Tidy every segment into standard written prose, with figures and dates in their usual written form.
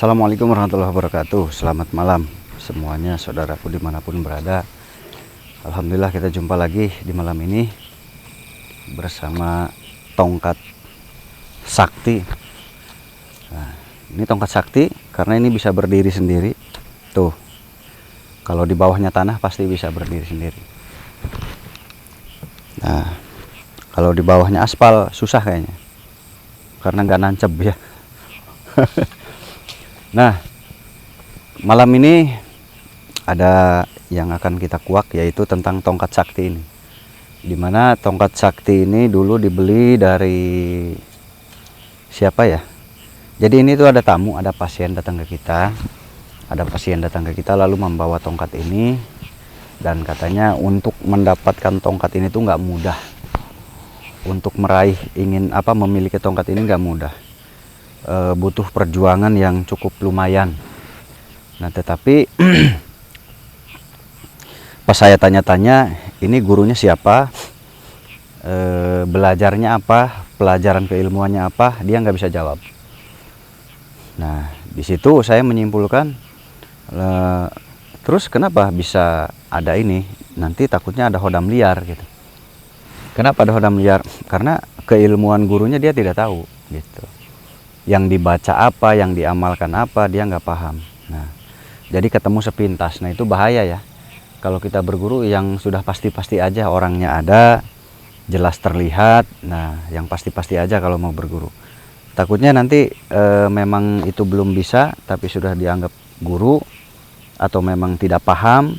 Assalamualaikum warahmatullahi wabarakatuh. Selamat malam semuanya, saudaraku dimanapun berada. Alhamdulillah kita jumpa lagi di malam ini bersama tongkat sakti. Nah, ini tongkat sakti karena ini bisa berdiri sendiri. Tuh, kalau di bawahnya tanah pasti bisa berdiri sendiri. Nah, kalau di bawahnya aspal susah kayaknya, karena nggak nancep ya. Nah, malam ini ada yang akan kita kuak, yaitu tentang tongkat sakti ini. Dimana tongkat sakti ini dulu dibeli dari siapa ya? Jadi ini tuh ada tamu, ada pasien datang ke kita. Ada pasien datang ke kita lalu membawa tongkat ini. Dan katanya untuk mendapatkan tongkat ini tuh nggak mudah. Untuk meraih memiliki tongkat ini nggak mudah. Butuh perjuangan yang cukup lumayan. Nah, tetapi pas saya tanya-tanya, ini gurunya siapa, belajarnya apa, pelajaran keilmuannya apa, dia nggak bisa jawab. Nah, di situ saya menyimpulkan, terus kenapa bisa ada ini? Nanti takutnya ada hodam liar gitu. Kenapa ada hodam liar? Karena keilmuan gurunya dia tidak tahu gitu. Yang dibaca apa, yang diamalkan apa, dia nggak paham. Nah, jadi ketemu sepintas. Nah, itu bahaya ya. Kalau kita berguru yang sudah pasti-pasti aja, orangnya ada, jelas terlihat. Nah, yang pasti-pasti aja kalau mau berguru. Takutnya nanti memang itu belum bisa, tapi sudah dianggap guru, atau memang tidak paham,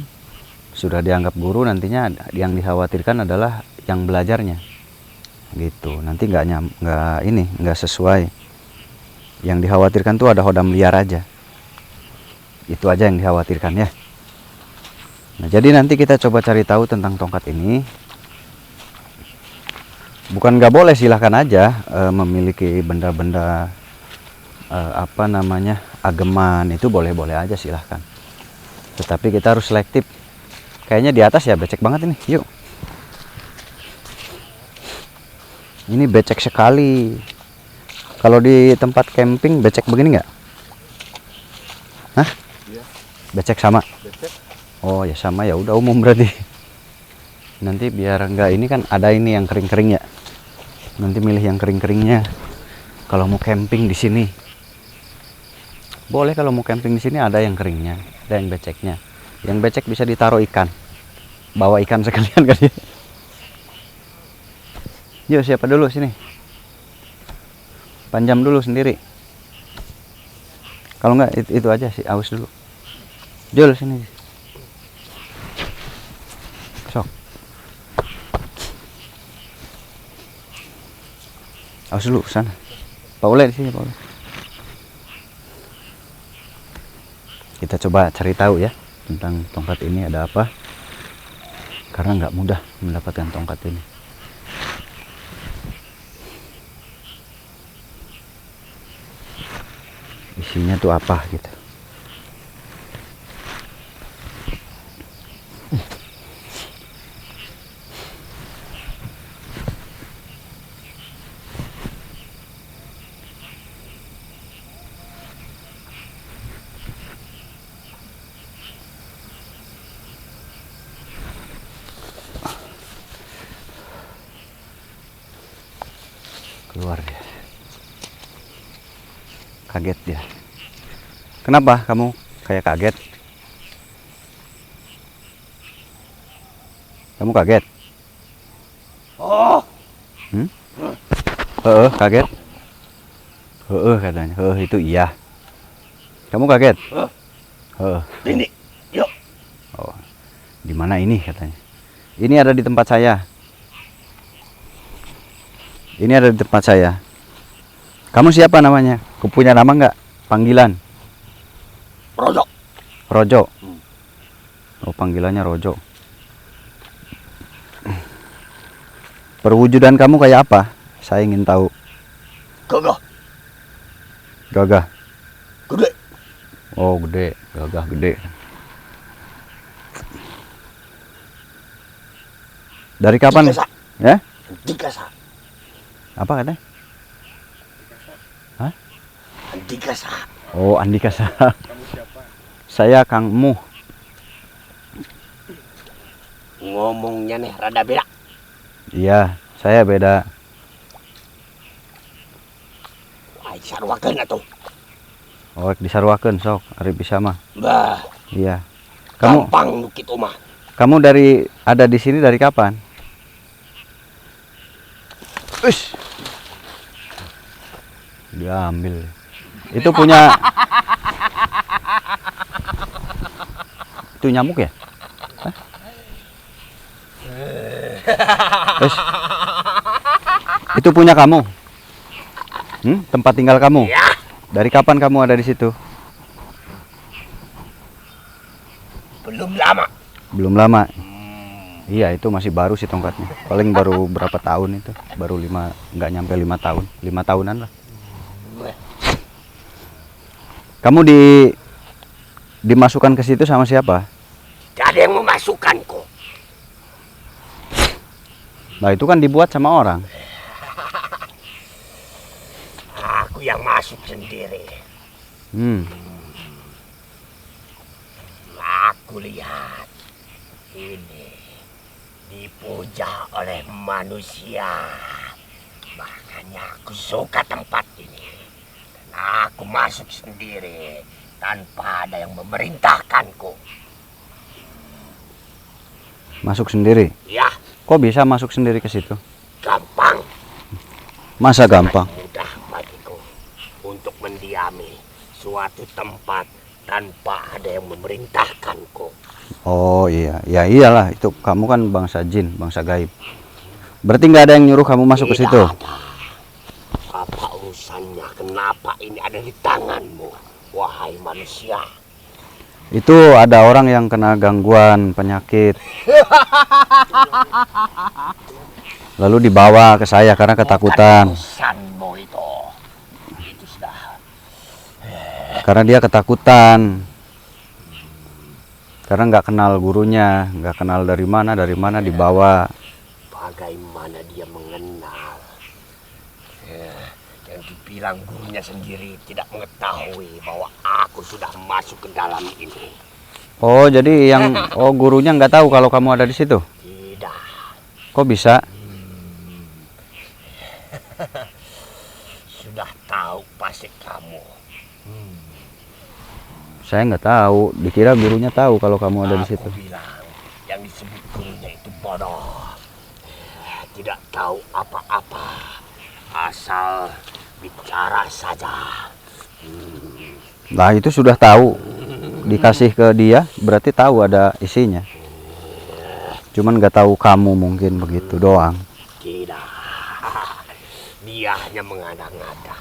sudah dianggap guru, nantinya yang dikhawatirkan adalah yang belajarnya. Gitu. Nanti nggak sesuai. Yang dikhawatirkan tuh ada hodam liar aja. Itu aja yang dikhawatirkan ya. Nah, jadi nanti kita coba cari tahu tentang tongkat ini. Bukan nggak boleh, silahkan aja memiliki benda-benda ageman, itu boleh-boleh aja, silahkan. Tetapi kita harus selektif. Kayaknya di atas ya becek banget ini. Yuk. Ini becek sekali. Kalau di tempat camping becek begini nggak? Hah? Iya. Becek sama? Becek. Oh ya sama, ya udah umum berarti. Nanti biar nggak ini kan ada ini yang kering-kering ya. Nanti milih yang kering-keringnya. Kalau mau camping di sini, boleh. Kalau mau camping di sini ada yang keringnya, ada yang beceknya. Yang becek bisa ditaruh ikan. Bawa ikan sekalian kali. Yuk, siapa dulu sini? Panjam dulu sendiri. Kalau enggak itu aja sih, aus dulu. Jul sini. Sok. Aus dulu sana. Pak Ule di sini, Pak Ule. Kita coba cari tahu ya tentang tongkat ini ada apa. Karena nggak mudah mendapatkan tongkat ini. Isinya tuh apa gitu. Keluar dia. Kaget dia. Kenapa kamu kayak kaget? Kamu kaget? Oh. Kaget? Katanya. Itu iya. Kamu kaget? Ini, yuk. Oh, di mana ini katanya? Ini ada di tempat saya. Ini ada di tempat saya. Kamu siapa namanya? Punya nama nggak? Panggilan? Rojo. Rojo. Oh, panggilannya Rojo. Perwujudan kamu kayak apa? Saya ingin tahu. Gagah. Gagah. Gede. Oh, gede. Gagah gede. Dari kapan? Dikasa. Ya? Dikasa. Apa katanya? Hah? Dikasa. Oh, Andika Saha. Kamu siapa? Saya Kang Muh. Ngomongnya nih rada beda. Iya, saya beda. Ai sarwakeun atuh. Oh, disarwakeun sok, ari bisa mah. Bah, Iya. Kamu gampang nu kitu mah. kamu ada di sini dari kapan? Ush. Diambil. Itu punya itu nyamuk ya? Hah? Ush. Itu punya kamu? Tempat tinggal kamu? Ya, Dari kapan kamu ada di situ? belum lama. Belum lama. Iya, itu masih baru sih tongkatnya. Paling baru berapa tahun itu? Baru nggak nyampe 5 tahun. 5 tahunan lah. Kamu dimasukkan ke situ sama siapa? Tidak ada yang memasukkan kok. Nah, itu kan dibuat sama orang. Aku yang masuk sendiri. Aku lihat ini dipuja oleh manusia. Makanya aku suka tempat ini. Dan aku masuk sendiri tanpa ada yang memerintahkanku. Masuk sendiri. Ya, Kok bisa masuk sendiri ke situ? gampang. Masa gampang? Mudah bagiku untuk mendiami suatu tempat tanpa ada yang memerintahkanku. Oh iya, ya iyalah, itu kamu kan bangsa jin, bangsa gaib. Berarti nggak ada yang nyuruh kamu masuk ke Tidak situ? ada. Apa urusannya? Kenapa ini ada di tanganmu, wahai manusia? Itu ada orang yang kena gangguan penyakit. Lalu dibawa ke saya karena ketakutan. Bukan urusanmu itu. Itu sudah. Karena dia ketakutan. Karena nggak kenal gurunya, nggak kenal dari mana dibawa. Bagaimana dia mengenal? Yang dibilang gurunya sendiri tidak mengetahui bahwa aku sudah masuk ke dalam ini. Oh, jadi gurunya nggak tahu kalau kamu ada di situ? Tidak. Kok bisa? Sudah tahu pasti kamu. Saya nggak tahu. Dikira gurunya tahu kalau kamu ada di situ. Aku bilang yang disebut gurunya itu bodoh. Tidak tahu apa-apa. Asal bicara saja. Nah, itu sudah tahu. Dikasih ke dia, berarti tahu ada isinya. Cuman nggak tahu kamu, mungkin begitu doang. Tidak. Dia hanya mengada-ngada.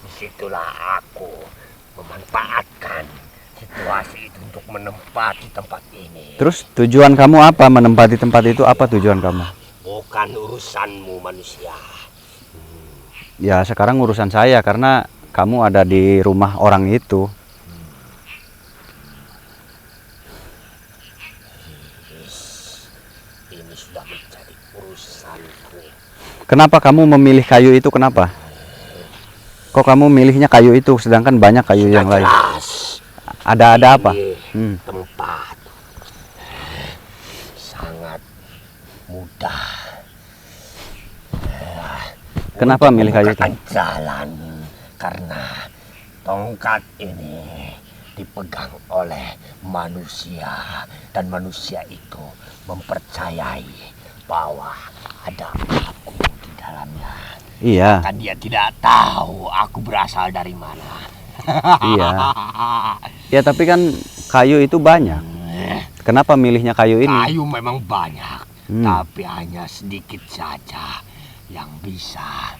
Disitulah aku memanfaatkan situasi itu untuk menempati tempat ini. Terus tujuan kamu apa menempati tempat itu? Apa tujuan kamu? Bukan urusanmu manusia. Ya sekarang urusan saya karena kamu ada di rumah orang itu. Ini sudah menjadi urusanku. Kenapa kamu memilih kayu itu? Kenapa? Kok kamu milihnya kayu itu sedangkan banyak kayu yang lain? Jelas. Ada apa? Ini tempat sangat mudah. Kenapa milih kayu itu? Membukakan jalan karena tongkat ini dipegang oleh manusia dan manusia itu mempercayai bahwa ada aku di dalamnya. Iya. Kan dia tidak tahu aku berasal dari mana. Iya. Ya tapi kan kayu itu banyak. Kenapa milihnya kayu ini? Kayu memang banyak, tapi hanya sedikit saja yang bisa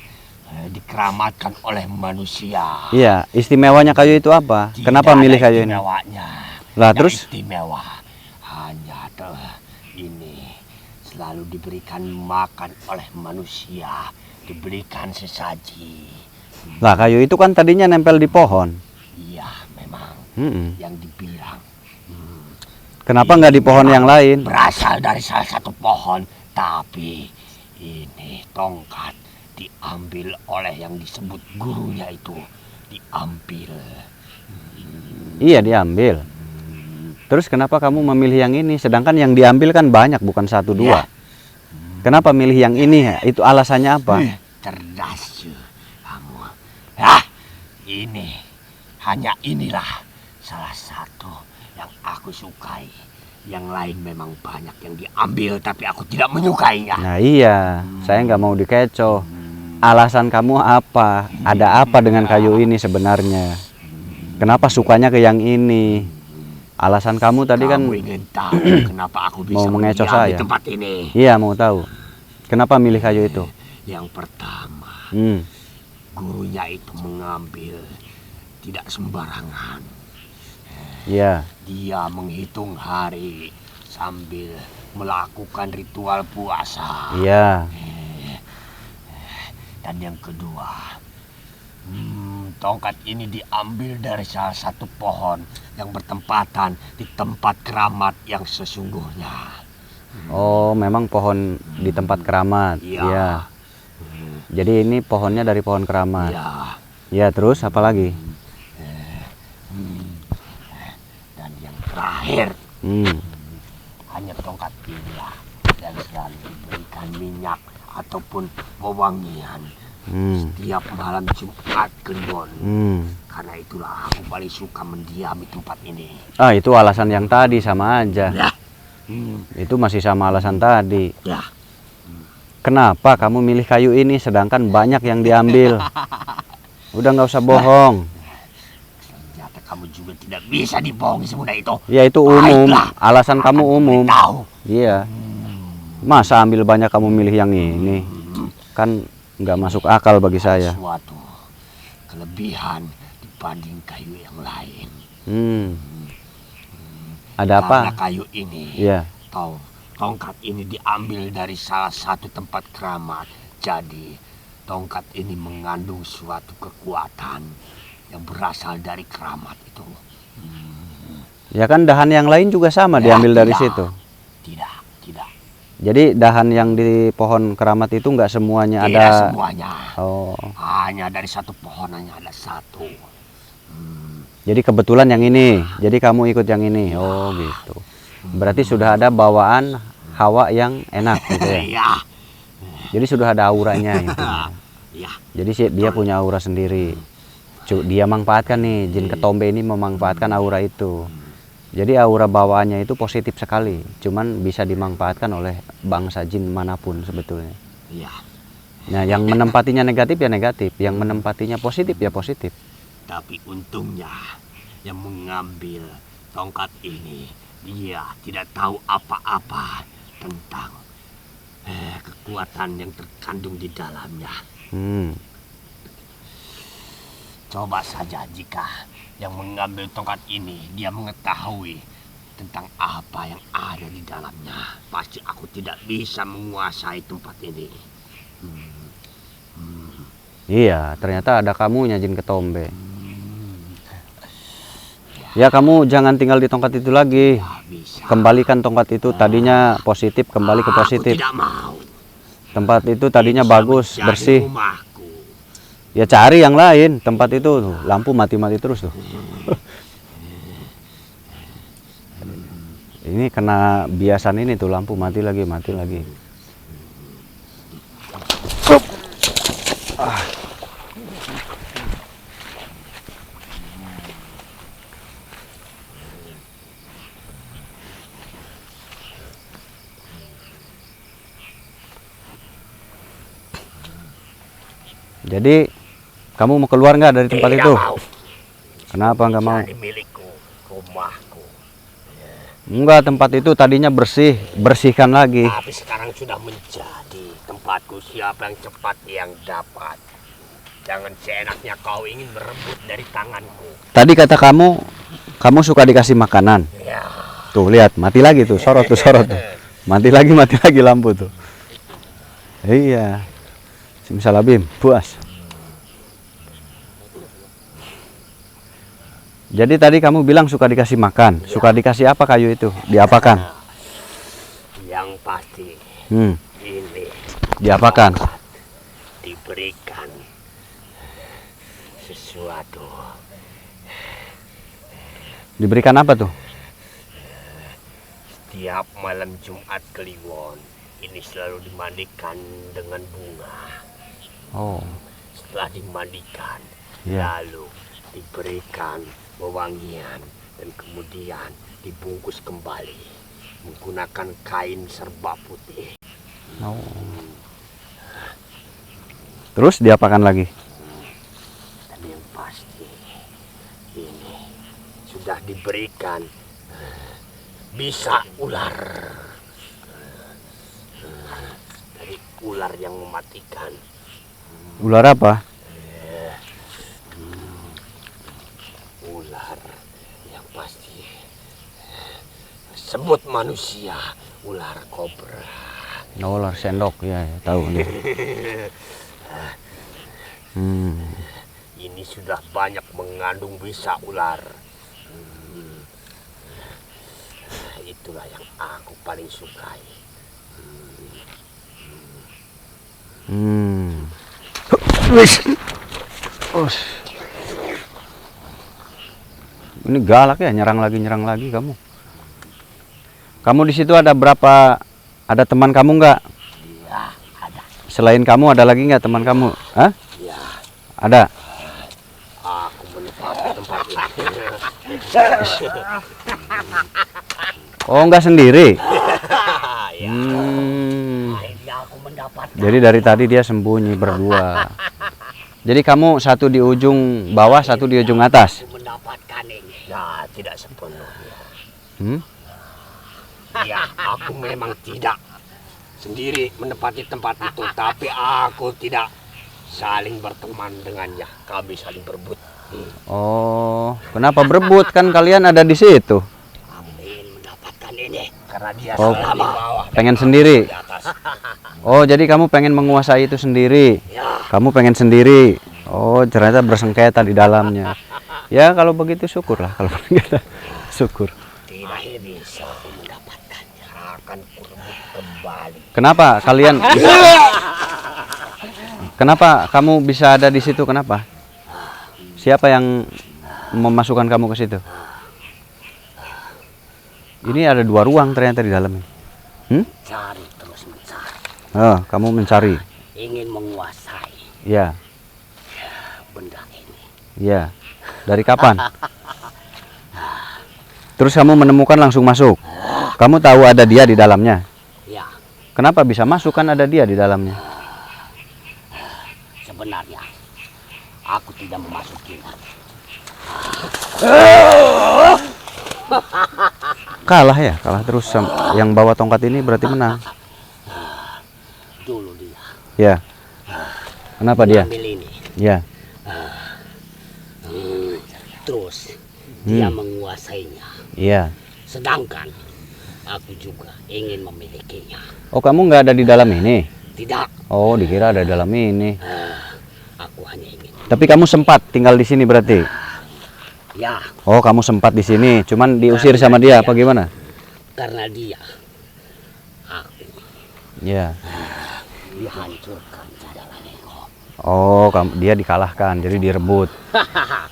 dikeramatkan oleh manusia. Iya, istimewanya kayu itu apa? Tidak Kenapa milih ada kayu ini? istimewanya. Lah, Yang terus? istimewa hanya ini selalu diberikan makan oleh manusia, diberikan sesaji. Lah kayu itu kan tadinya nempel di pohon. Iya, memang yang dibilang. Kenapa nggak di pohon yang lain? Berasal dari salah satu pohon, tapi ini tongkat diambil oleh yang disebut gurunya itu, diambil Iya, diambil. Terus kenapa kamu memilih yang ini? Sedangkan yang diambil kan banyak, bukan satu dua. Kenapa milih yang ini? Itu alasannya apa? Cerdas kamu. Hah, ini hanya inilah salah satu yang aku sukai. Yang lain memang banyak yang diambil, tapi aku tidak menyukainya. Nah iya, saya nggak mau dikecoh. Alasan kamu apa? Ada apa dengan kayu ini sebenarnya? Kenapa sukanya ke yang ini? Alasan kamu tadi kan Kamu ingin tahu kenapa aku bisa mau mengecoh mendiam di saya. tempat ini? Iya, mau tahu. Kenapa milih kayu itu? Yang pertama, Hmm. gurunya itu mengambil tidak sembarangan. Iya. Dia menghitung hari sambil melakukan ritual puasa. Iya. Dan yang kedua, tongkat ini diambil dari salah satu pohon yang bertempatan di tempat keramat yang sesungguhnya. Oh, memang pohon di tempat keramat. Iya. Iya. Jadi ini pohonnya dari pohon keramat. Ya, Iya, terus apa lagi? dan yang terakhir, Hmm. hanya tongkat inilah yang selalu diberikan minyak ataupun wewangian setiap malam Jumat Kliwon. Karena itulah aku paling suka mendiami tempat ini. Ah, itu alasan yang tadi sama aja. Ya. Itu masih sama alasan tadi. Ya. Kenapa kamu milih kayu ini sedangkan banyak yang diambil? Udah nggak usah bohong. Ternyata kamu juga tidak bisa dibohongi semudah itu. Ya itu umum. Baiklah, Alasan kamu akan umum. kuberitahu. Iya. Masa ambil banyak kamu milih yang ini? Kan nggak masuk akal bagi saya. Suatu kelebihan dibanding kayu yang lain. Ada apa? Karena kayu ini, Iya. tongkat ini diambil dari salah satu tempat keramat. Jadi tongkat ini mengandung suatu kekuatan yang berasal dari keramat itu. Ya kan dahan yang lain juga sama Ya, diambil dari tidak. situ. Tidak. Jadi dahan yang di pohon keramat itu nggak semuanya Tidak ada. semuanya. Oh. Hanya dari satu pohon hanya ada satu. Jadi kebetulan yang ini. Jadi kamu ikut yang ini. Oh gitu. Berarti sudah ada bawaan hawa yang enak gitu ya. Iya. Jadi sudah ada auranya itu. Iya. Jadi dia punya aura sendiri. Dia manfaatkan nih, jin ketombe ini memanfaatkan aura itu. Jadi aura bawaannya itu positif sekali. Cuman bisa dimanfaatkan oleh bangsa jin manapun sebetulnya. Iya. Nah, yang menempatinya negatif ya negatif, yang menempatinya positif ya positif. Tapi untungnya yang mengambil tongkat ini, dia tidak tahu apa-apa tentang kekuatan yang terkandung di dalamnya. Coba saja jika yang mengambil tongkat ini dia mengetahui tentang apa yang ada di dalamnya, pasti aku tidak bisa menguasai tempat ini. Iya, ternyata ada kamunya jin ketombe. Ya kamu jangan tinggal di tongkat itu lagi. Ya, bisa. Kembalikan tongkat itu, tadinya positif kembali ke positif. Aku tidak mau. Tempat itu tadinya Bisa bagus, menjadi bersih. rumahku. Ya cari yang lain, tempat itu tuh, lampu mati-mati terus tuh. Ini kena biasan ini tuh, lampu mati lagi, mati lagi. Jadi kamu mau keluar nggak dari tempat Tidak itu? mau. Kenapa nggak mau? Jadi milikku, rumahku. Enggak, tempat itu tadinya bersih, bersihkan lagi. Tapi sekarang sudah menjadi tempatku. Siapa yang cepat yang dapat. Jangan seenaknya kau ingin merebut dari tanganku. Tadi kata kamu suka dikasih makanan. Ya. Tuh lihat, mati lagi tuh, sorot tuh. Mati lagi lampu tuh. Iya. Simsalabim, puas. Jadi tadi kamu bilang suka dikasih makan. Suka dikasih apa kayu itu? Diapakan? Yang pasti ini Diapakan? diberikan sesuatu Diberikan apa tuh? Setiap malam Jumat Kliwon ini selalu dimandikan dengan bunga. Oh, Setelah dimandikan, iya. lalu diberikan wewangian dan kemudian dibungkus kembali menggunakan kain serba putih. Oh. Terus diapakan lagi? Dan yang pasti ini sudah diberikan bisa ular. Dari ular yang mematikan. Ular apa? Ular yang pasti sebut manusia, ular kobra. Oh, ular sendok, ya, ya tahu nih. Ini sudah banyak mengandung bisa ular. Itulah yang aku paling sukai. Ini galak ya, nyerang lagi kamu. Kamu di situ ada berapa? Ada teman kamu nggak? Ya, ada. Selain kamu ada lagi nggak teman kamu? Hah? Ya, Ada. aku menempati tempat ini. Oh, nggak sendiri. Ya, akhirnya aku mendapat. Jadi dari tadi dia sembunyi berdua. Jadi kamu satu di ujung bawah, satu di ujung atas. Aku mendapatkan ini. Ya, tidak sepenuhnya. Hmm? Ya, aku memang tidak sendiri menempati tempat itu, tapi aku tidak saling berteman dengannya. Kami saling berebut. Oh, kenapa berebut? Kan kalian ada di situ. Aku ingin mendapatkan ini karena dia Oh, selalu di bawah. pengen sendiri. Di atas. Oh, jadi kamu pengen menguasai itu sendiri. Ya, Kamu pengen sendiri. Oh, ternyata bersengketa di dalamnya. Ya, kalau begitu syukurlah. Kalau begitu syukur. tidak bisa aku mendapatkannya. Akan kurebut kembali. Kenapa kalian? Kenapa kamu bisa ada di situ? Kenapa? Siapa yang memasukkan kamu ke situ? Ini ada 2 ruang ternyata di dalamnya. Cari terus mencari. Oh, kamu mencari. Ingin menguasai Ya, benda ini. ya. Dari kapan? Terus kamu menemukan langsung masuk. Kamu tahu ada dia di dalamnya. Ya, Kenapa bisa masuk, kan ada dia di dalamnya? sebenarnya aku tidak memasukinya. Kalah ya, kalah terus. Yang bawa tongkat ini berarti menang. Dulu dia Ya. Kenapa dia? ambil ini. Ya. Terus dia menguasainya. Iya. Sedangkan aku juga ingin memilikinya. Oh, kamu nggak ada di dalam ini? Tidak, Oh, dikira ada di dalam ini. aku hanya ingin. Tapi kamu sempat tinggal di sini berarti? Ya, Oh, kamu sempat di sini, cuman diusir sama dia apa gimana? karena dia aku Ya. dihancurkan cadanganku. Oh, dia dikalahkan, jadi direbut.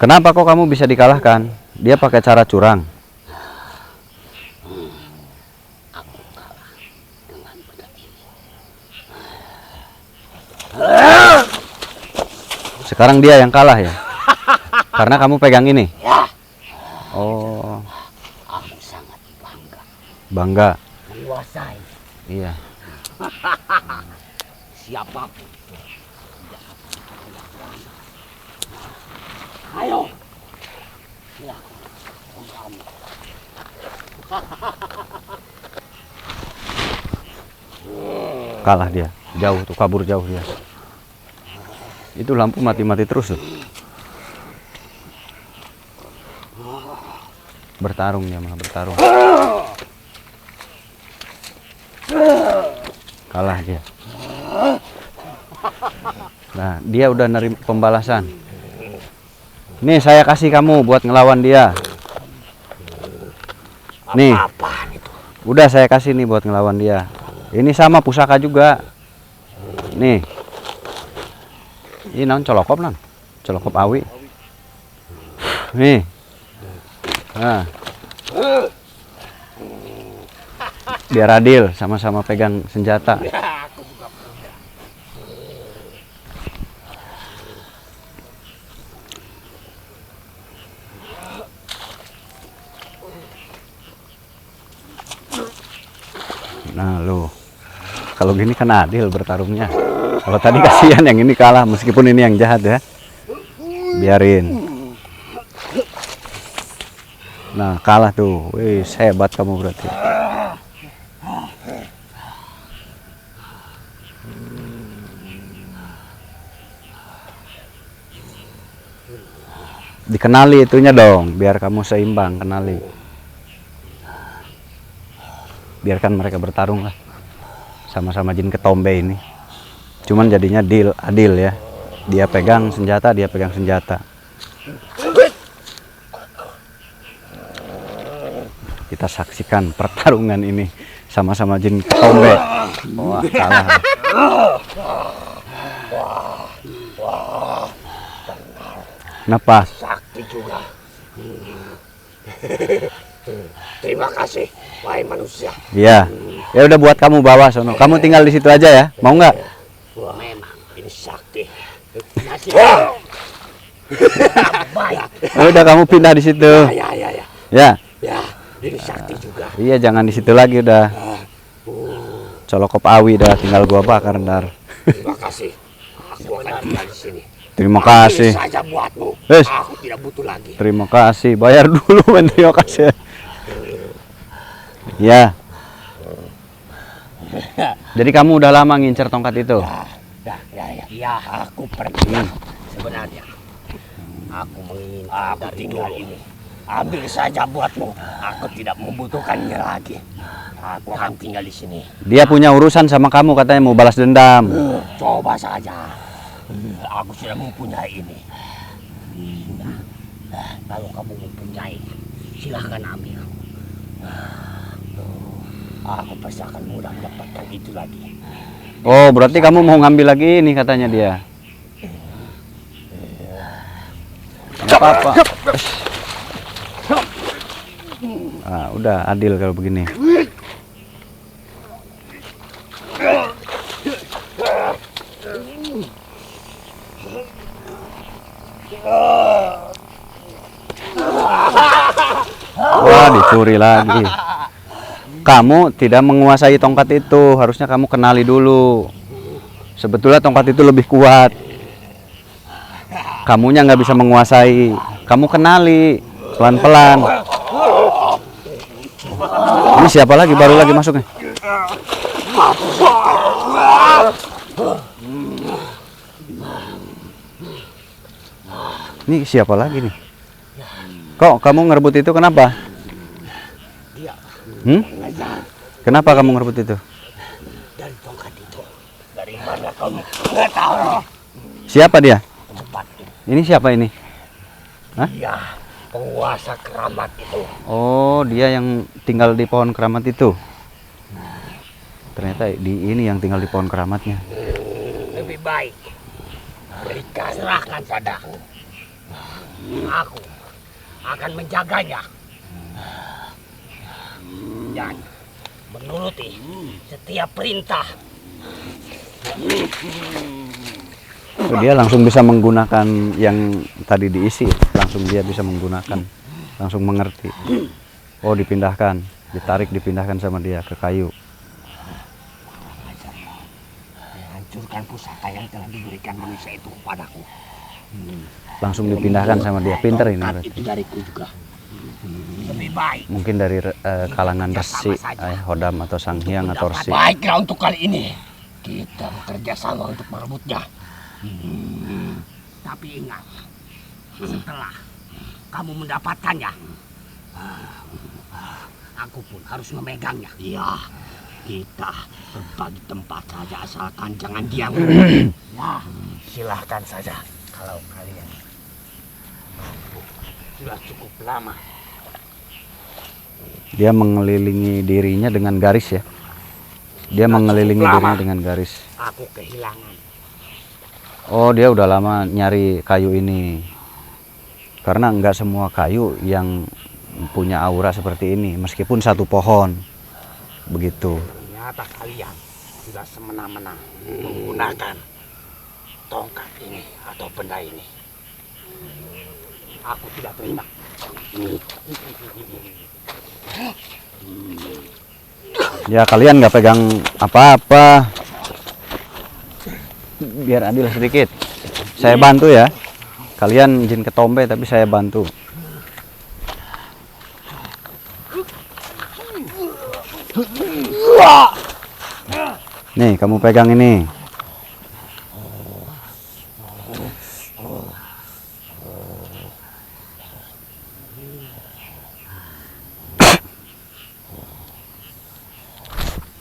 Kenapa kok kamu bisa dikalahkan? Dia pakai cara curang. Aku kalah dengan benda ini. Sekarang dia yang kalah ya? Karena kamu pegang ini. Ya, Oh, aku sangat bangga bangga. menguasai Iya. siapapun. Ayo, ya, kamu. Kalah dia. Jauh tuh, kabur jauh dia. Itu lampu mati-mati terus tuh. Bertarung dia mah, bertarung. Kalah dia. Nah, dia udah nerima pembalasan. Nih, saya kasih kamu buat ngelawan dia. Nih, Apaan itu? udah saya kasih nih buat ngelawan dia. Ini sama pusaka juga. Nih. Ini non colokop non. Colokop awi. Nih. Nah. Biar adil, sama-sama pegang senjata. Aku juga punya. Nah lo, kalau gini kan adil bertarungnya. Kalau tadi kasihan yang ini kalah, meskipun ini yang jahat ya. Biarin. Nah kalah tuh, wih hebat kamu berarti. Dikenali itunya dong, biar kamu seimbang, kenali. Biarkan mereka bertarung lah, sama-sama jin ketombe ini. Cuman jadinya adil ya. Dia pegang senjata, dia pegang senjata. Kita saksikan pertarungan ini sama-sama jin ketombe. Wah kalah. Kenapa? Sakti juga. Terima kasih, wahai manusia. Iya. Ya udah buat kamu bawa sono. Kamu tinggal di situ aja ya. Mau nggak? Wah, memang ini sakti. Nasi. Baik. Ya udah kamu pindah di situ. Ya. Ya. Ya, ini sakti juga. Iya jangan di situ lagi udah. Colokop awi dah, tinggal gua bakar ntar. Terima kasih. Aku akan tinggal di sini. Terima kasih. Ambil saja buatmu. Wes. Aku tidak butuh lagi. Terima kasih. Bayar dulu men. Terima kasih. Ya. Jadi kamu udah lama ngincer tongkat itu? Ya, aku pergi. Sebenarnya aku menginginkan dari tinggal ini. Ambil saja buatmu. Aku tidak membutuhkannya lagi. Aku akan tinggal di sini. Dia punya urusan sama kamu katanya mau balas dendam. Coba saja. Aku sudah mempunyai ini. Kalau kamu mempunyai, silahkan ambil. Aku pasti akan mudah mendapatkan itu lagi. Oh berarti kamu mau ngambil lagi ini katanya dia. Nggak apa-apa. Ah, udah adil kalau begini. Wah dicuri lagi. Kamu tidak menguasai tongkat itu, harusnya kamu kenali dulu. Sebetulnya tongkat itu lebih kuat. Kamunya nggak bisa menguasai. Kamu kenali pelan-pelan. Ini siapa lagi? Baru lagi masuk nih. Ini siapa lagi nih? Kok kamu ngerebut itu kenapa? Kenapa kamu ngerebut itu? Dari tongkat itu. Dari mana kamu? Nggak tahu. Siapa dia? Tempatku. Ini siapa ini? Hah? Iya, penguasa keramat itu. Oh, dia yang tinggal di pohon keramat itu. Ternyata ini yang tinggal di pohon keramatnya. Lebih baik berikan, serahkan padaku. Aku akan menjaganya dan menuruti setiap perintah. Oh, dia langsung bisa menggunakan yang tadi diisi, langsung dia bisa menggunakan, langsung mengerti. Oh, dipindahkan, ditarik, dipindahkan sama dia ke kayu. Hancurkan pusaka yang telah diberikan manusia itu kepadaku. Langsung dipindahkan sama dia. Pinter ini berarti. Itu dariku juga. Lebih baik. Mungkin dari kalangan Resi, Hodam atau Sang Hyang atau Resi. Baiklah untuk kali ini kita bekerja sama untuk merebutnya. Tapi ingat, setelah kamu mendapatkannya, aku pun harus memegangnya. Iya, kita berbagi tempat saja asalkan jangan diam. Ya, silahkan saja kalau kalian sudah cukup lama. Dia mengelilingi dirinya dengan garis ya. Dia mengelilingi dirinya dengan garis. Aku kehilangan. Oh, dia udah lama nyari kayu ini. Karena enggak semua kayu yang punya aura seperti ini, meskipun satu pohon. Begitu. Ternyata kalian sudah semena-mena menggunakan tongkat ini atau benda ini. Aku tidak terima. Ya kalian nggak pegang apa-apa. Biar adil sedikit. Saya bantu ya. Kalian izin ke tombe tapi saya bantu. Nih, kamu pegang ini.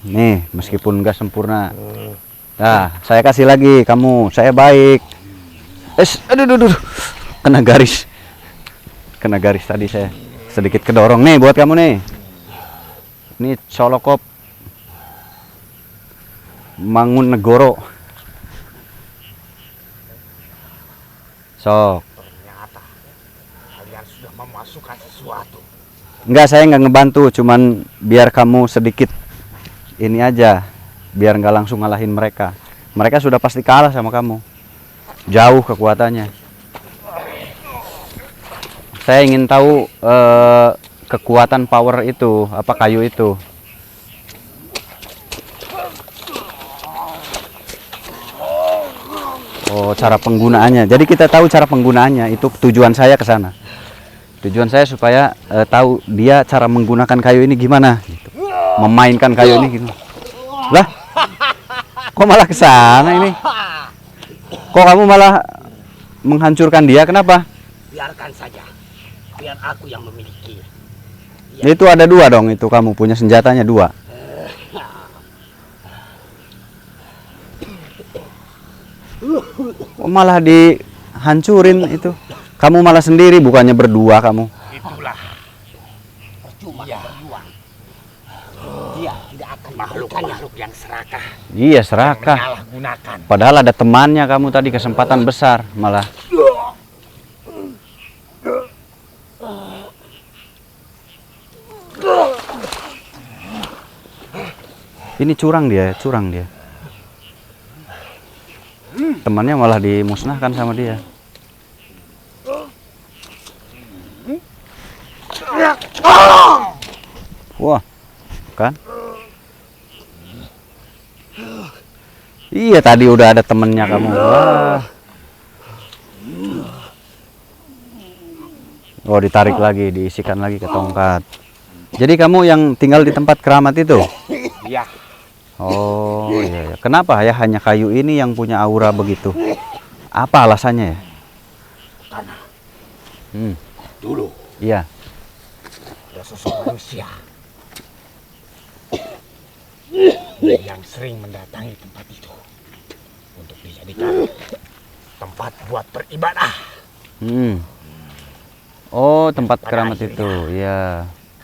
Nih, meskipun nggak sempurna. Nah, saya kasih lagi kamu. Saya baik. Aduh. Kena garis. Kena garis tadi saya. Sedikit kedorong nih buat kamu nih. Ini Solokop Mangunegoro. Sok. Ternyata kalian sudah memasukkan sesuatu. Enggak, saya nggak ngebantu, cuman biar kamu sedikit ini aja, biar nggak langsung ngalahin mereka. Mereka sudah pasti kalah sama kamu. Jauh kekuatannya. Saya ingin tahu kekuatan power itu, apa kayu itu. Oh, cara penggunaannya. Jadi kita tahu cara penggunaannya. Itu tujuan saya ke sana. Tujuan saya supaya tahu dia cara menggunakan kayu ini gimana. Gitu. Memainkan kayu ini gimana. Lah, kok malah ke sana ini? Kok kamu malah menghancurkan dia? Kenapa? Biarkan saja. Biar aku yang memiliki. Itu ada dua dong. Itu kamu punya senjatanya dua. Kok malah dihancurin itu? Kamu malah sendiri, bukannya berdua kamu. Itulah percuma berjuang. Dia tidak akan makhluk yang serakah. Iya, serakah. Menyalahgunakan. Padahal ada temannya kamu tadi, kesempatan besar malah. Ini curang dia. Temannya malah dimusnahkan sama dia. Wah, kan? Iya, tadi udah ada temennya kamu. Wah. Oh, ditarik lagi, diisikan lagi ke tongkat. Jadi kamu yang tinggal di tempat keramat itu? Iya. Oh iya. Kenapa ya hanya kayu ini yang punya aura begitu? Apa alasannya ya? Karena Hmm. dulu Iya. ada sosok manusia yang sering mendatangi tempat itu untuk dijadikan tempat buat beribadah. Oh, tempat Pada keramat akhirnya, itu. Iya.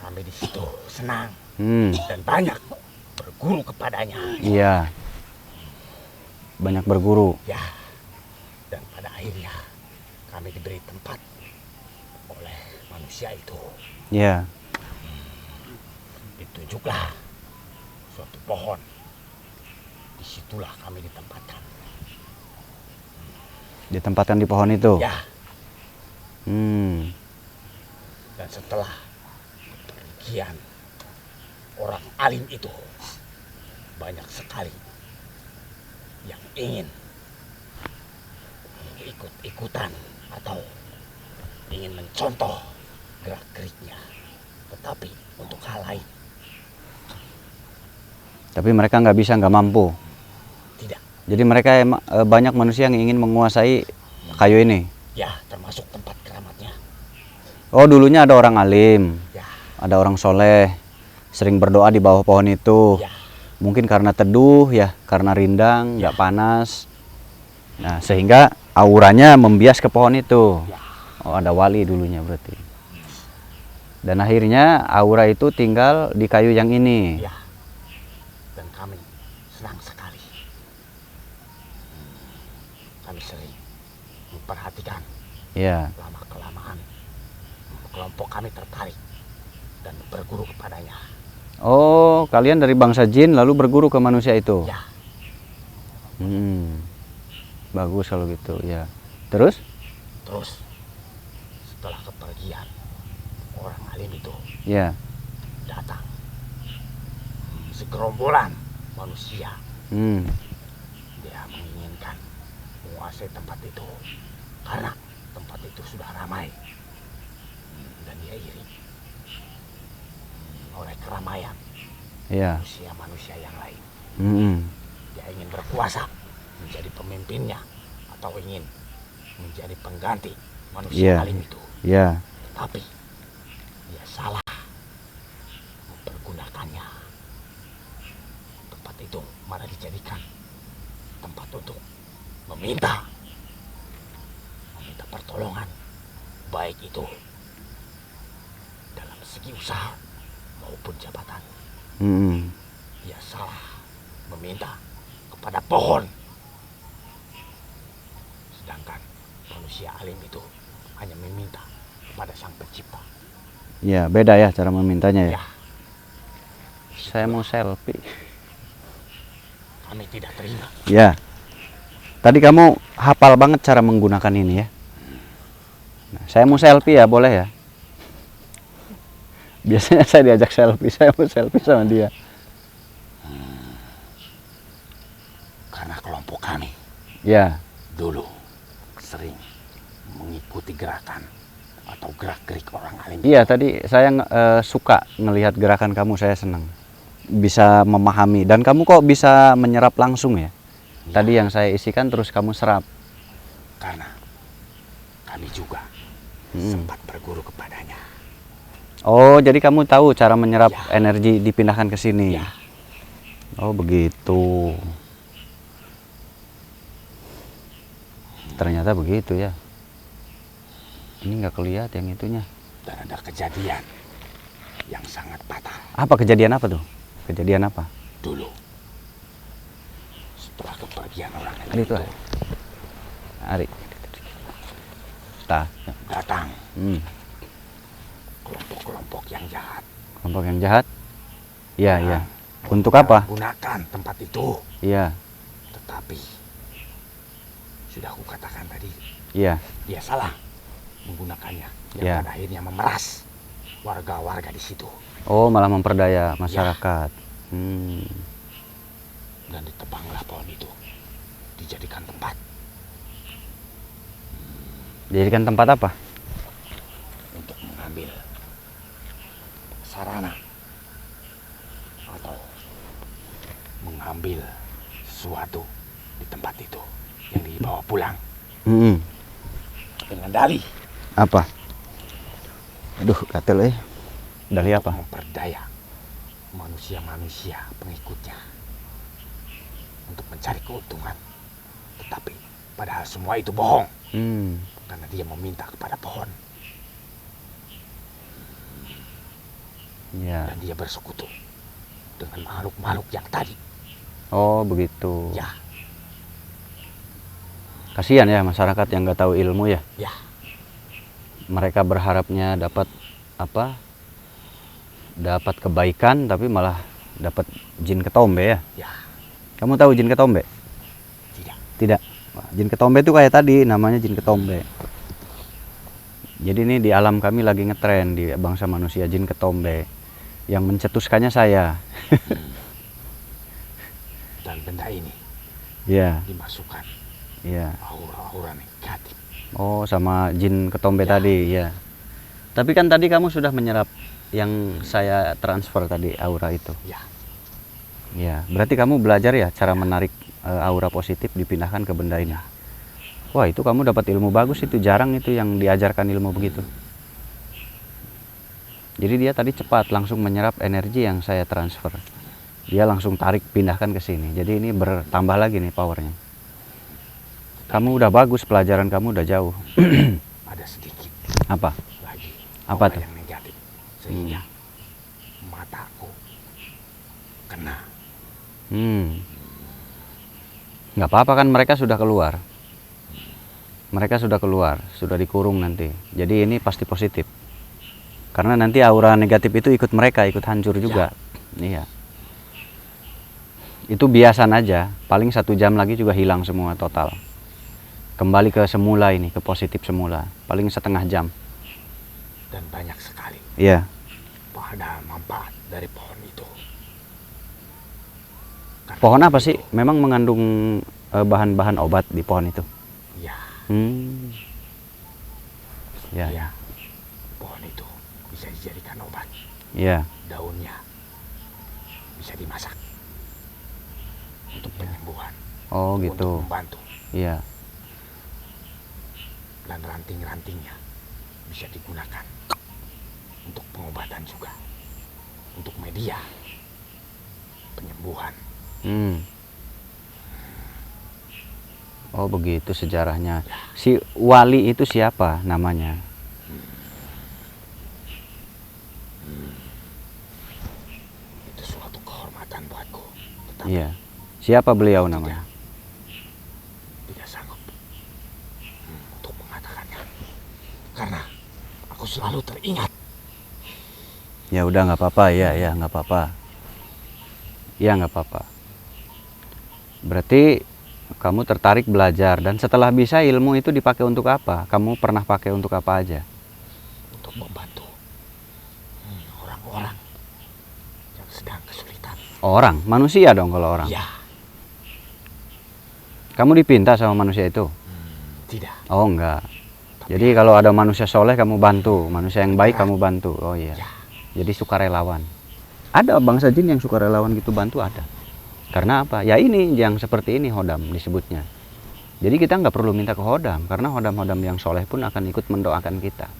Kami di situ senang Hmm. dan banyak berguru kepadanya. Iya. Banyak berguru. Ya, dan pada akhirnya kami diberi tempat oleh manusia itu. Iya. Ditunjuklah suatu pohon. Disitulah kami ditempatkan. Ditempatkan di pohon itu. Ya, Hmm. dan setelah demikian orang alim itu banyak sekali yang ingin ikut-ikutan atau ingin mencontoh gerak-geriknya, tetapi untuk hal lain Tapi mereka nggak bisa, nggak mampu. tidak. Jadi mereka banyak manusia yang ingin menguasai kayu ini. Ya, termasuk tempat keramatnya. Oh, dulunya ada orang alim, Ya, ada orang soleh, sering berdoa di bawah pohon itu. ya, Mungkin karena teduh ya, karena rindang, nggak panas. Nah, sehingga auranya membias ke pohon itu. ya. Oh, ada wali dulunya berarti. Dan akhirnya aura itu tinggal di kayu yang ini. Ya. Dan kami senang sekali. Kami sering memperhatikan. Ya. Lama-kelamaan kelompok kami tertarik dan berguru kepadanya. Oh, kalian dari bangsa jin lalu berguru ke manusia itu. Ya, Bagus kalau gitu ya. Terus? terus setelah kepergian orang alim itu Ya. datang segerombolan manusia. Hmm. Dia menginginkan menguasai tempat itu karena tempat itu sudah ramai dan dia iri oleh keramaian Ya. manusia-manusia yang lain. Dia ingin berkuasa menjadi pemimpinnya atau ingin menjadi pengganti manusia alim itu. Ya. Tapi dia salah mempergunakannya. Tempat itu malah dijadikan tempat untuk meminta pertolongan, baik itu dalam segi usaha maupun jabatan. Dia salah meminta kepada pohon, sedangkan manusia alim itu hanya meminta kepada sang pencipta. Ya, beda ya cara memintanya ya. Ya, Saya mau selfie. kami tidak terima. Ya. Tadi kamu hafal banget cara menggunakan ini ya. Nah, saya mau selfie ya, boleh ya? Biasanya saya diajak selfie, saya mau selfie sama dia. Karena kelompok kami Ya. dulu sering mengikuti gerakan atau gerak-gerik orang alim. Iya, tadi saya suka ngelihat gerakan kamu, saya senang. Bisa memahami, dan kamu kok bisa menyerap langsung ya? Tadi yang saya isikan terus kamu serap. Karena kami juga sempat berguru kepadanya. Oh, jadi kamu tahu cara menyerap Ya. energi dipindahkan ke sini. Ya. Oh, begitu. Ternyata begitu ya. Ini nggak kelihatan yang itunya. Dan ada kejadian yang sangat fatal Apa kejadian apa tuh? Kejadian apa? dulu. Setelah kepergian orang Ari itu. Ari. Tah. datang kelompok-kelompok yang jahat. Kelompok yang jahat? Iya, Yang iya. Untuk apa? Gunakan tempat itu. Iya, Tetapi sudah aku katakan tadi, iya. dia salah menggunakannya. Yang Ya. pada akhirnya memeras warga-warga di situ. Oh, malah memperdaya masyarakat. Dan ditebanglah pohon itu, dijadikan tempat Dijadikan tempat apa? untuk mengambil sarana atau mengambil sesuatu di tempat itu yang dibawa pulang dengan dalih Apa? Aduh, gatel Dari apa? memperdaya manusia-manusia pengikutnya untuk mencari keuntungan. Tetapi padahal semua itu bohong, karena dia meminta kepada pohon Ya. dan dia bersekutu dengan makhluk-makhluk yang tadi. Oh, begitu. Ya, Kasihan ya masyarakat yang nggak tahu ilmu ya. ya, Mereka berharapnya dapat apa? Dapat kebaikan, tapi malah dapat jin ketombe ya. ya, Kamu tahu jin ketombe? tidak. Tidak. Wah, jin ketombe itu kayak tadi, namanya jin ketombe. Jadi ini di alam kami lagi ngetren di bangsa manusia, jin ketombe. Yang mencetuskannya saya. Dan benda ini Iya, dimasukkan iya. aura-aura negatif. Oh, sama jin ketombe Ya. tadi, ya. Tapi kan tadi kamu sudah menyerap yang saya transfer tadi, aura itu. Ya, Ya, berarti kamu belajar ya cara menarik aura positif dipindahkan ke benda ini. Wah, itu kamu dapat ilmu bagus, itu jarang itu yang diajarkan ilmu begitu. Jadi dia tadi cepat langsung menyerap energi yang saya transfer. Dia langsung tarik pindahkan ke sini. Jadi ini bertambah lagi nih powernya. Kamu udah bagus, pelajaran kamu udah jauh. ada sedikit Apa? lagi Apa aura tuh? yang negatif sehingga mataku kena. Nggak apa-apa kan, mereka sudah keluar. Mereka sudah keluar, sudah dikurung nanti. Jadi ini pasti positif. Karena nanti aura negatif itu ikut mereka, ikut hancur juga. Iya. Itu biasa aja, paling 1 jam lagi juga hilang semua total. Kembali ke semula ini, ke positif semula, paling setengah jam. Dan banyak sekali Iya. ada manfaat dari pohon itu. Karena Pohon apa itu, sih? Memang mengandung bahan-bahan obat di pohon itu? Ya, Ya, ya. Pohon itu bisa dijadikan obat. ya. Daunnya bisa dimasak untuk penyembuhan. Oh Untuk gitu. membantu. Iya. Dan ranting-rantingnya bisa digunakan untuk pengobatan juga, untuk media penyembuhan. Oh begitu sejarahnya. Si wali itu siapa namanya? Itu suatu kehormatan buatku. Tetapi Iya. Siapa beliau namanya? tidak sanggup untuk mengatakannya, karena aku selalu teringat. Ya udah nggak apa-apa, ya nggak apa-apa. Ya nggak apa-apa. Berarti kamu tertarik belajar, dan setelah bisa ilmu itu dipakai untuk apa? Kamu pernah pakai untuk apa aja? Untuk membantu orang-orang yang sedang kesulitan. Orang, manusia dong kalau orang. Ya, Kamu dipinta sama manusia itu? tidak. Oh enggak. Jadi kalau ada manusia soleh kamu bantu, manusia yang baik kamu bantu. Oh iya. Ya, Jadi sukarelawan. Ada bangsa jin yang sukarelawan gitu bantu, ada. Karena apa? Ya ini yang seperti ini hodam disebutnya. Jadi kita nggak perlu minta ke hodam, karena hodam-hodam yang soleh pun akan ikut mendoakan kita.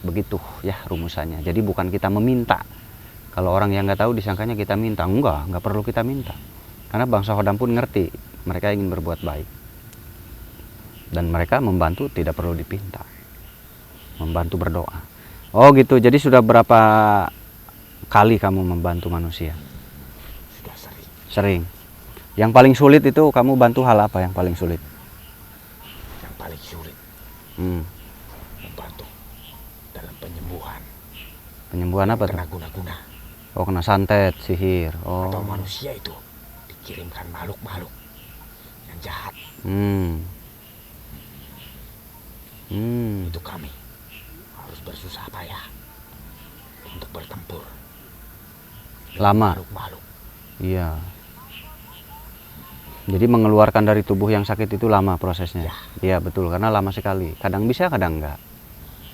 Begitu ya rumusannya. Jadi bukan kita meminta. Kalau orang yang nggak tahu disangkanya kita minta. Nggak perlu kita minta. Karena bangsa hodam pun ngerti, mereka ingin berbuat baik. Dan mereka membantu tidak perlu dipinta. Membantu berdoa. Oh gitu, jadi sudah berapa kali kamu membantu manusia? sudah sering. Sering. Yang paling sulit itu kamu bantu hal apa yang paling sulit? Yang paling sulit membantu dalam penyembuhan. Penyembuhan apa tuh? Kena guna-guna. Oh kena santet, sihir. Oh. Atau manusia itu dikirimkan makhluk-makhluk yang jahat. Itu kami harus bersusah payah untuk bertempur dengan Lama. makhluk-makhluk. Iya. Jadi mengeluarkan dari tubuh yang sakit itu lama prosesnya. Iya betul, karena lama sekali. Kadang bisa, kadang enggak.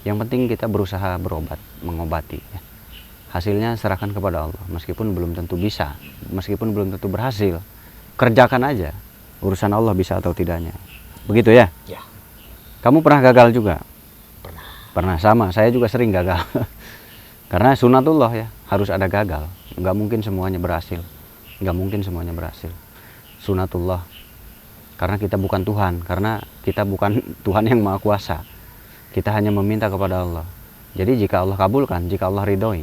Yang penting kita berusaha berobat, mengobati. Ya. Hasilnya serahkan kepada Allah. Meskipun belum tentu bisa, meskipun belum tentu berhasil, kerjakan aja. Urusan Allah bisa atau tidaknya. Begitu ya? Ya, Kamu pernah gagal juga? pernah. Pernah, sama. Saya juga sering gagal. Karena sunatullah ya, harus ada gagal. Nggak mungkin semuanya berhasil. Nggak mungkin semuanya berhasil. Sunatullah. Karena kita bukan Tuhan, karena kita bukan Tuhan yang Maha Kuasa. Kita hanya meminta kepada Allah. Jadi jika Allah kabulkan, jika Allah ridhoi,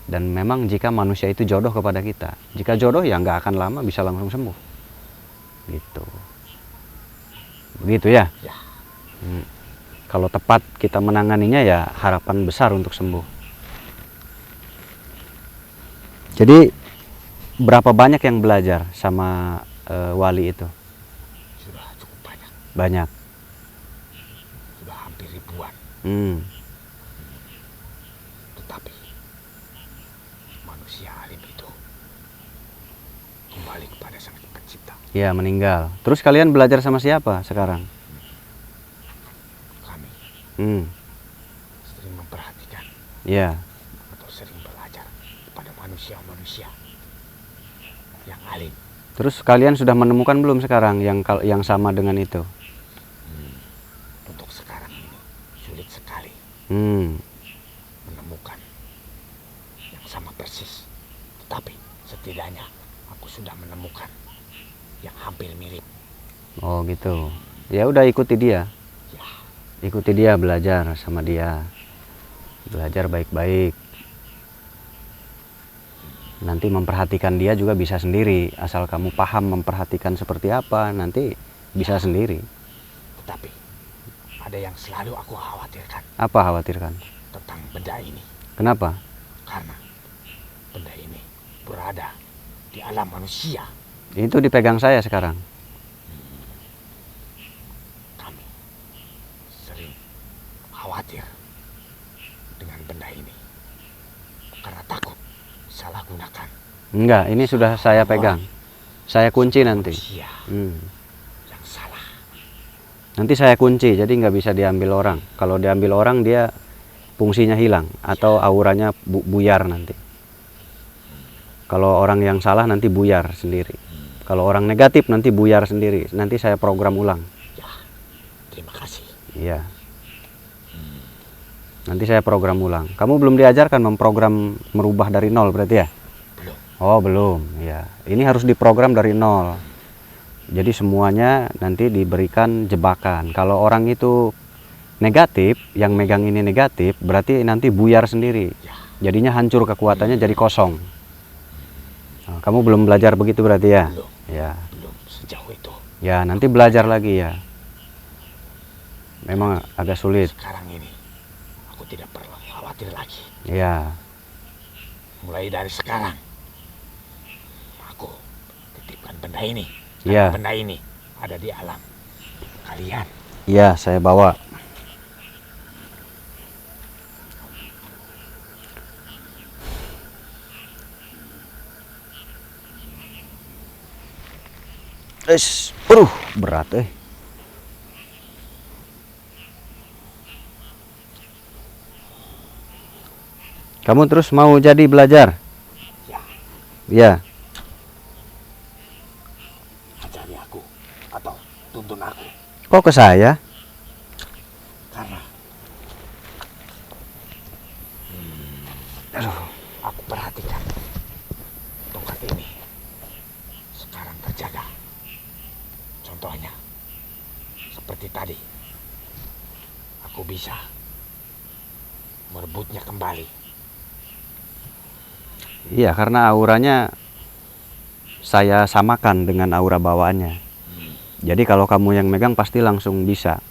dan memang jika manusia itu jodoh kepada kita, jika jodoh ya nggak akan lama bisa langsung sembuh. Gitu. Begitu ya? Ya, Kalau tepat kita menanganinya ya harapan besar untuk sembuh. Jadi berapa banyak yang belajar sama wali itu? sudah cukup banyak. Banyak. Sudah hampir ribuan. Tetapi manusia alim itu kembali kepada Sang Pencipta. Ya meninggal. Terus kalian belajar sama siapa sekarang? Kami sering memperhatikan Ya. atau sering belajar kepada manusia-manusia yang alim. Terus kalian sudah menemukan belum sekarang yang sama dengan itu? Untuk sekarang ini sulit sekali menemukan yang sama persis. Tetapi setidaknya aku sudah menemukan yang hampir mirip. Oh gitu. Ya udah ikuti dia. Ya, Ikuti dia, belajar sama dia. Belajar baik-baik. Nanti memperhatikan dia juga bisa sendiri. Asal kamu paham memperhatikan seperti apa, nanti bisa sendiri. tetapi ada yang selalu aku khawatirkan Apa khawatirkan? tentang benda ini. Kenapa? Karena benda ini berada di alam manusia. Itu dipegang saya sekarang. Kami sering khawatir dengan benda ini karena takut salah gunakan. Enggak, ini sudah saya pegang. Saya kunci nanti. Manusia yang salah. Nanti saya kunci, jadi nggak bisa diambil orang. Kalau diambil orang dia fungsinya hilang atau auranya buyar nanti. Kalau orang yang salah nanti buyar sendiri. Kalau orang negatif nanti buyar sendiri. Nanti saya program ulang. Ya, terima kasih. Iya. Nanti saya program ulang. Kamu belum diajarkan memprogram merubah dari nol berarti ya? Belum. Oh belum, ya. Ini harus diprogram dari nol. Jadi semuanya nanti diberikan jebakan. Kalau orang itu negatif, yang megang ini negatif, berarti nanti buyar sendiri. Jadinya hancur kekuatannya, jadi kosong. Nah, kamu belum belajar begitu berarti ya? Belum. Ya. Belum sejauh itu. Ya, nanti belajar lagi ya. Memang agak sulit. Sekarang ini aku tidak perlu khawatir lagi. Ya. Mulai dari sekarang aku titipkan benda ini. Ya. Benda ini ada di alam kalian. Ya, saya bawa. Berat Kamu terus mau jadi belajar? Ya. Ya. Ajari aku atau tuntun aku. Kok ke saya? Karena aku perhatikan tongkat ini sekarang terjaga. Contohnya seperti tadi, aku bisa merebutnya kembali. Iya, karena auranya saya samakan dengan aura bawaannya. Jadi kalau kamu yang megang pasti langsung bisa.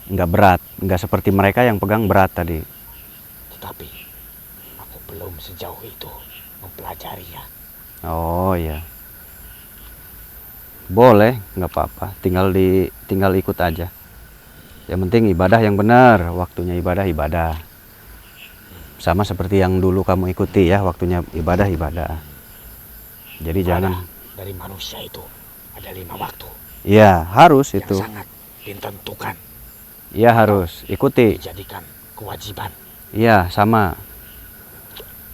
Nggak berat, nggak seperti mereka yang pegang berat tadi. Tetapi aku belum sejauh itu mempelajarinya. Oh iya. Boleh, nggak apa-apa. Tinggal ikut aja. Yang penting ibadah yang benar, waktunya ibadah. Sama seperti yang dulu kamu ikuti ya, waktunya ibadah. Jadi jangan. Dari manusia itu ada 5 waktu. Iya, harus itu. Yang sangat ditentukan. Iya, harus ikuti. Dijadikan kewajiban. Iya, sama.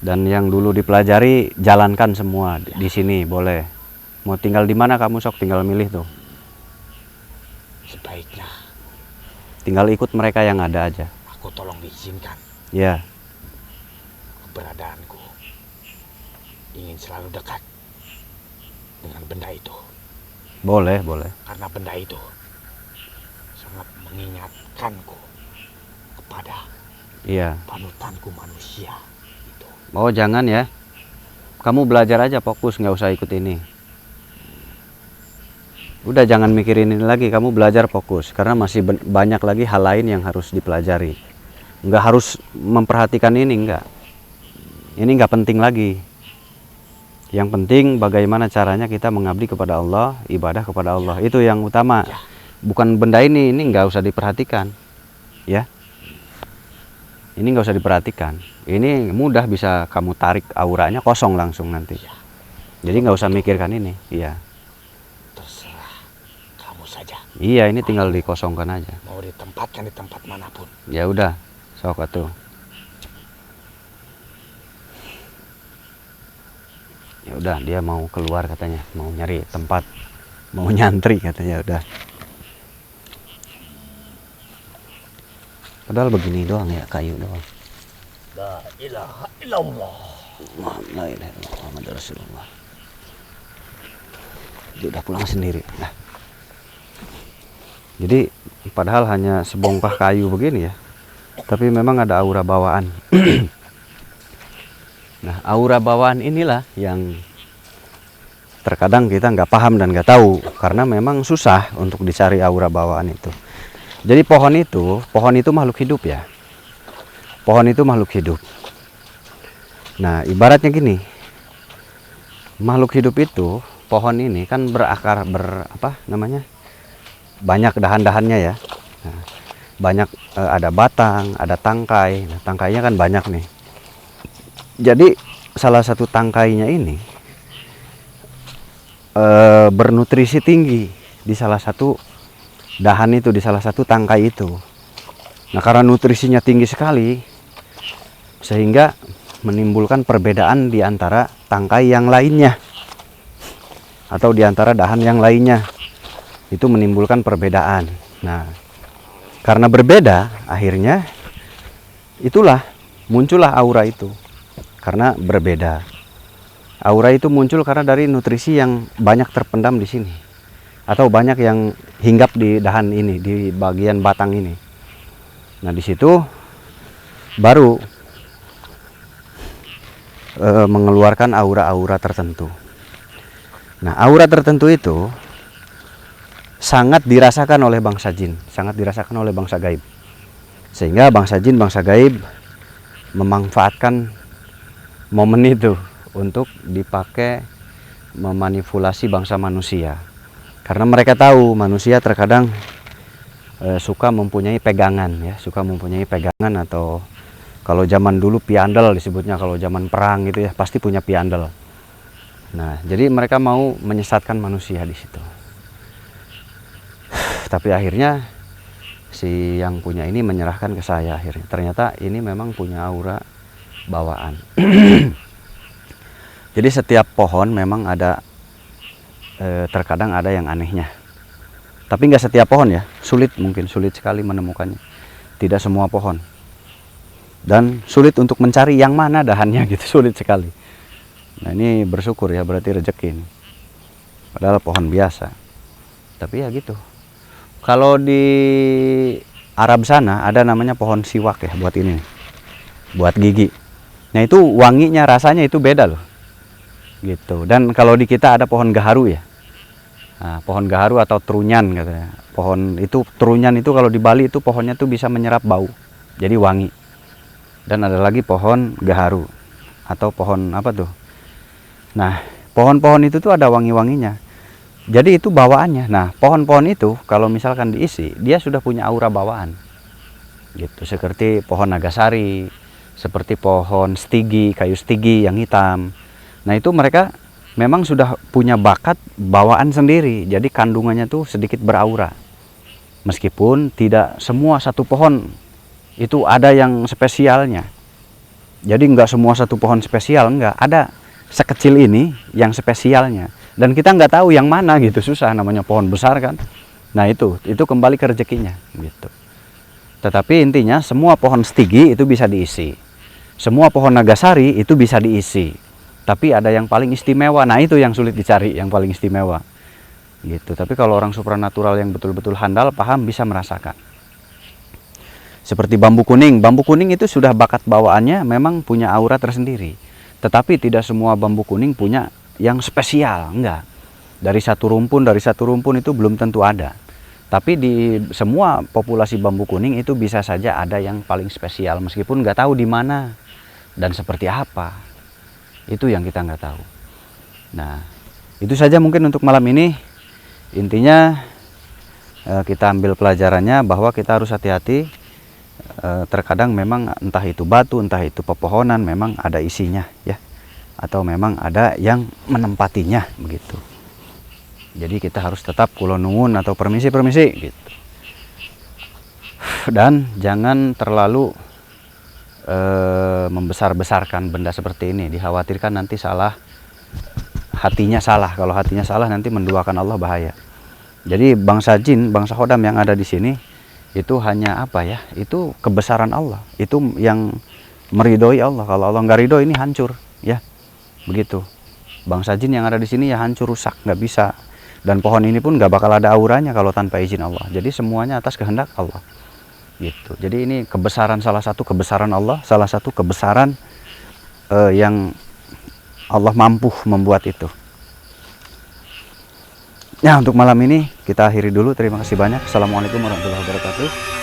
Dan yang dulu dipelajari jalankan semua di sini, boleh. Mau tinggal di mana kamu sok tinggal milih tuh. Sebaiknya Tinggal ikut mereka yang ada aja. aku tolong diizinkan. Ya. Keberadaanku ingin selalu dekat dengan benda itu. Boleh. Karena benda itu sangat mengingatkanku kepada Iya. panutanku manusia itu. Oh, jangan ya. Kamu belajar aja, fokus, nggak usah ikut ini. Udah jangan mikirin ini lagi, kamu belajar fokus. Karena masih banyak lagi hal lain yang harus dipelajari. Nggak harus memperhatikan ini, enggak. Ini nggak penting lagi. Yang penting bagaimana caranya kita mengabdi kepada Allah, ibadah kepada Allah. Itu yang utama. Bukan benda ini nggak usah diperhatikan. Ya. Ini nggak usah diperhatikan. Ini mudah bisa kamu tarik auranya kosong langsung nanti. Jadi nggak usah mikirkan ini. Iya. Terserah kamu saja. Iya, ini tinggal dikosongkan aja. Mau ditempatkan di tempat manapun. Ya udah, sok atuh. Ya udah, dia mau keluar katanya, mau nyari tempat, mau nyantri katanya. Udah. Padahal begini doang ya, kayu doang. La ilaha illallah. La ilaha illallah Muhammad Rasulullah. Dia udah pulang sendiri. Nah. Jadi padahal hanya sebongkah kayu begini ya, tapi memang ada aura bawaan. Nah, aura bawaan inilah yang terkadang kita nggak paham dan nggak tahu, karena memang susah untuk dicari aura bawaan itu. Jadi pohon itu makhluk hidup ya. pohon itu makhluk hidup. Nah, ibaratnya gini, makhluk hidup itu, pohon ini kan berakar, banyak dahan-dahannya ya. Nah, banyak, ada batang, ada tangkai. Nah, tangkainya kan banyak nih. Jadi salah satu tangkainya ini bernutrisi tinggi di salah satu dahan itu, di salah satu tangkai itu. Nah, karena nutrisinya tinggi sekali, sehingga menimbulkan perbedaan di antara tangkai yang lainnya atau di antara dahan yang lainnya. Itu menimbulkan perbedaan. Nah, karena berbeda, akhirnya itulah muncullah aura itu. Karena berbeda. Aura itu muncul karena dari nutrisi yang banyak terpendam di sini, atau banyak yang hinggap di dahan ini, di bagian batang ini. Nah, di situ baru mengeluarkan aura-aura tertentu. Nah, aura tertentu itu sangat dirasakan oleh bangsa jin, sangat dirasakan oleh bangsa gaib. Sehingga bangsa jin, bangsa gaib memanfaatkan momen itu untuk dipakai memanipulasi bangsa manusia. Karena mereka tahu manusia terkadang suka mempunyai pegangan ya, suka mempunyai pegangan, atau kalau zaman dulu piandel disebutnya, kalau zaman perang gitu ya pasti punya piandel. Nah, jadi mereka mau menyesatkan manusia di situ. Tapi akhirnya si yang punya ini menyerahkan ke saya akhirnya. Ternyata ini memang punya aura bawaan. Jadi setiap pohon memang ada, terkadang ada yang anehnya. Tapi nggak setiap pohon ya, mungkin sulit sekali menemukannya. Tidak semua pohon. Dan sulit untuk mencari yang mana dahannya gitu, sulit sekali. Nah, ini bersyukur ya, berarti rezeki ini. Padahal pohon biasa. Tapi ya gitu. Kalau di Arab sana ada namanya pohon siwak ya, buat ini nih, buat gigi. Nah, itu wanginya, rasanya itu beda loh. Gitu. Dan kalau di kita ada pohon gaharu ya. Nah, pohon gaharu atau trunyan katanya. Pohon itu, trunyan itu kalau di Bali itu pohonnya tuh bisa menyerap bau. Jadi wangi. Dan ada lagi pohon gaharu atau pohon apa tuh. Nah, pohon-pohon itu tuh ada wangi-wanginya. Jadi itu bawaannya. Nah, pohon-pohon itu kalau misalkan diisi, dia sudah punya aura bawaan. Gitu, seperti pohon nagasari, seperti pohon stigi, kayu stigi yang hitam. Nah, itu mereka memang sudah punya bakat bawaan sendiri. Jadi kandungannya tuh sedikit beraura. Meskipun tidak semua satu pohon itu ada yang spesialnya. Jadi nggak semua satu pohon spesial, nggak. Ada sekecil ini yang spesialnya. Dan kita nggak tahu yang mana gitu, susah, namanya pohon besar kan. Nah, itu kembali ke rezekinya gitu. Tetapi intinya semua pohon stigi itu bisa diisi. Semua pohon nagasari itu bisa diisi. Tapi ada yang paling istimewa. Nah, itu yang sulit dicari, yang paling istimewa. Gitu. Tapi kalau orang supranatural yang betul-betul handal, paham, bisa merasakan. Seperti bambu kuning. Bambu kuning itu sudah bakat bawaannya memang punya aura tersendiri. Tetapi tidak semua bambu kuning punya yang spesial, enggak. Dari satu rumpun itu belum tentu ada. Tapi di semua populasi bambu kuning itu bisa saja ada yang paling spesial, meskipun nggak tahu di mana dan seperti apa. Itu yang kita nggak tahu. Nah, itu saja mungkin untuk malam ini. Intinya kita ambil pelajarannya bahwa kita harus hati-hati. Terkadang memang entah itu batu, entah itu pepohonan, memang ada isinya ya. Atau memang ada yang menempatinya begitu. Jadi kita harus tetap kulo nuwun atau permisi gitu. Dan jangan terlalu membesar-besarkan benda seperti ini. Dikhawatirkan nanti salah, hatinya salah. Kalau hatinya salah nanti menduakan Allah, bahaya. Jadi bangsa jin, bangsa khodam yang ada di sini itu hanya apa ya? Itu kebesaran Allah. Itu yang meridhoi Allah. Kalau Allah nggak ridho, ini hancur ya. Begitu. Bangsa jin yang ada di sini ya hancur, rusak, nggak bisa. Dan pohon ini pun nggak bakal ada auranya kalau tanpa izin Allah. Jadi semuanya atas kehendak Allah. Gitu. Jadi ini kebesaran, salah satu kebesaran Allah, salah satu kebesaran yang Allah mampu membuat itu. Ya, untuk malam ini kita akhiri dulu. Terima kasih banyak. Assalamualaikum warahmatullahi wabarakatuh.